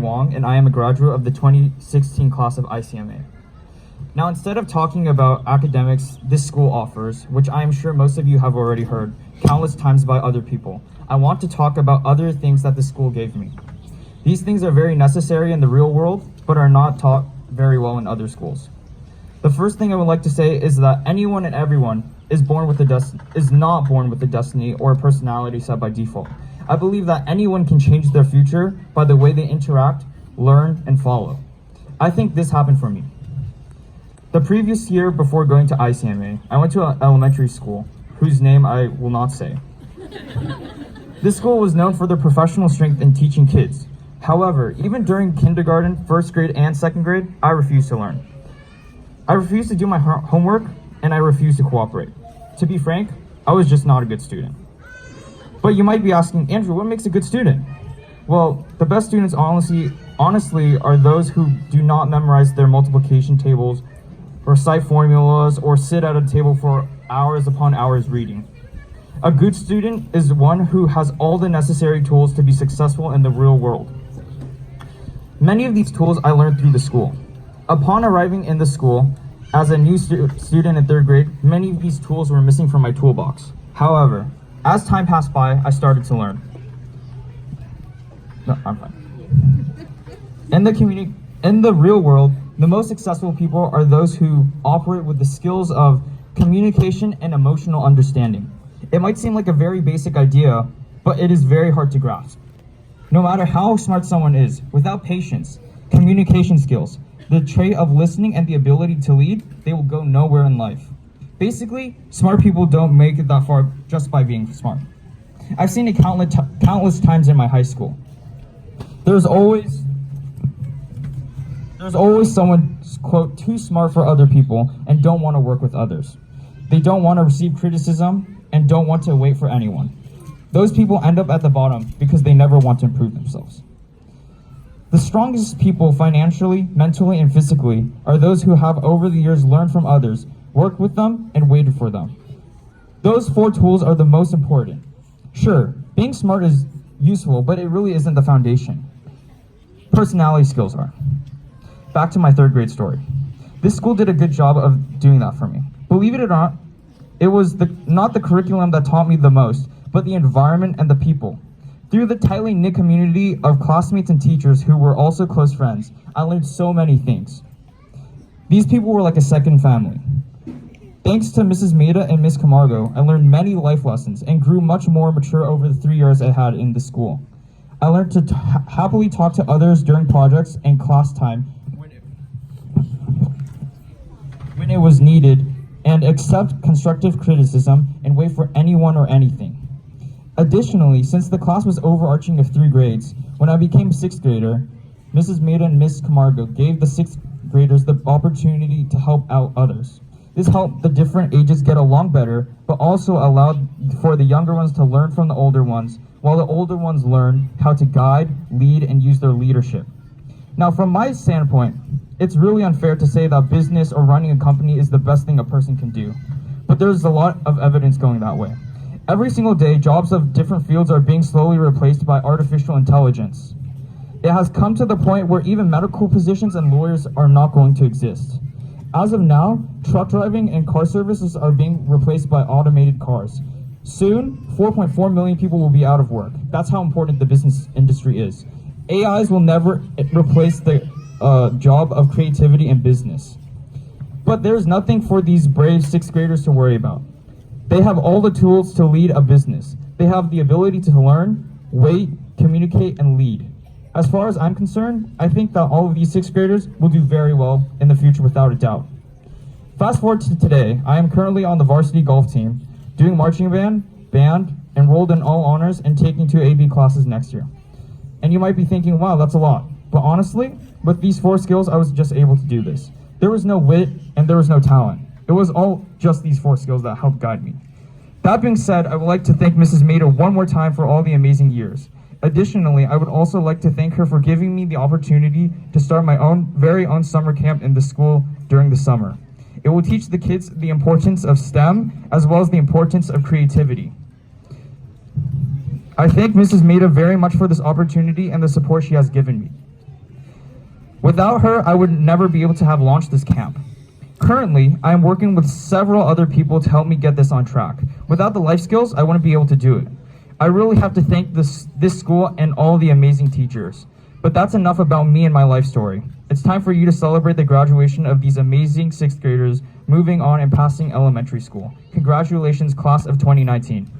Wong, and I am a graduate of the 2016 class of ICMA. Now, instead of talking about academics this school offers, which I am sure most of you have already heard countless times by other people, I want to talk about other things that the school gave me. These things are very necessary in the real world, but are not taught very well in other schools. The first thing I would like to say is that anyone and everyone is not born with a destiny or a personality set by default. I believe that anyone can change their future by the way they interact, learn, and follow. I think this happened for me. The previous year before going to ICMA, I went to an elementary school, whose name I will not say. This school was known for their professional strength in teaching kids. However, even during kindergarten, first grade, and second grade, I refused to learn. I refused to do my homework, and I refused to cooperate. To be frank, I was just not a good student. But you might be asking, Andrew, what makes a good student? Well, the best students honestly are those who do not memorize their multiplication tables, recite formulas, or sit at a table for hours upon hours reading. A good student is one who has all the necessary tools to be successful in the real world. Many of these tools I learned through the school. Upon arriving in the school, as a new student in third grade, many of these tools were missing from my toolbox. However, as time passed by, I started to learn. No, I'm fine. In the real world, the most successful people are those who operate with the skills of communication and emotional understanding. It might seem like a very basic idea, but it is very hard to grasp. No matter how smart someone is, without patience, communication skills, the trait of listening, and the ability to lead, they will go nowhere in life. Basically, smart people don't make it that far just by being smart. I've seen it countless times in my high school. There's always someone, quote, too smart for other people and don't want to work with others. They don't want to receive criticism and don't want to wait for anyone. Those people end up at the bottom because they never want to improve themselves. The strongest people financially, mentally, and physically are those who have over the years learned from others, worked with them, and waited for them. Those 4 tools are the most important. Sure, being smart is useful, but it really isn't the foundation. Personality skills are. Back to my third grade story. This school did a good job of doing that for me. Believe it or not, it was not the curriculum that taught me the most, but the environment and the people. Through the tightly knit community of classmates and teachers who were also close friends, I learned so many things. These people were like a second family. Thanks to Mrs. Maida and Ms. Camargo, I learned many life lessons and grew much more mature over the 3 years I had in the school. I learned to happily talk to others during projects and class time when it was needed, and accept constructive criticism and wait for anyone or anything. Additionally, since the class was overarching of 3 grades, when I became a 6th grader, Mrs. Maida and Ms. Camargo gave the 6th graders the opportunity to help out others. This helped the different ages get along better, but also allowed for the younger ones to learn from the older ones, while the older ones learned how to guide, lead, and use their leadership. Now, from my standpoint, it's really unfair to say that business or running a company is the best thing a person can do, but there's a lot of evidence going that way. Every single day, jobs of different fields are being slowly replaced by artificial intelligence. It has come to the point where even medical positions and lawyers are not going to exist. As of now, truck driving and car services are being replaced by automated cars. Soon, 4.4 million people will be out of work. That's how important the business industry is. AIs will never replace the job of creativity and business. But there's nothing for these brave 6th graders to worry about. They have all the tools to lead a business. They have the ability to learn, wait, communicate, and lead. As far as I'm concerned, I think that all of these 6th graders will do very well in the future without a doubt. Fast forward to today, I am currently on the varsity golf team, doing marching band, enrolled in all honors, and taking 2 AB classes next year. And you might be thinking, wow, that's a lot. But honestly, with these 4 skills, I was just able to do this. There was no wit and there was no talent. It was all just these 4 skills that helped guide me. That being said, I would like to thank Mrs. Maida one more time for all the amazing years. Additionally, I would also like to thank her for giving me the opportunity to start my very own summer camp in the school during the summer. It will teach the kids the importance of STEM as well as the importance of creativity. I thank Mrs. Maida very much for this opportunity and the support she has given me. Without her, I would never be able to have launched this camp. Currently, I am working with several other people to help me get this on track. Without the life skills, I wouldn't be able to do it. I really have to thank this school and all the amazing teachers. But that's enough about me and my life story. It's time for you to celebrate the graduation of these amazing 6th graders moving on and passing elementary school. Congratulations, class of 2019.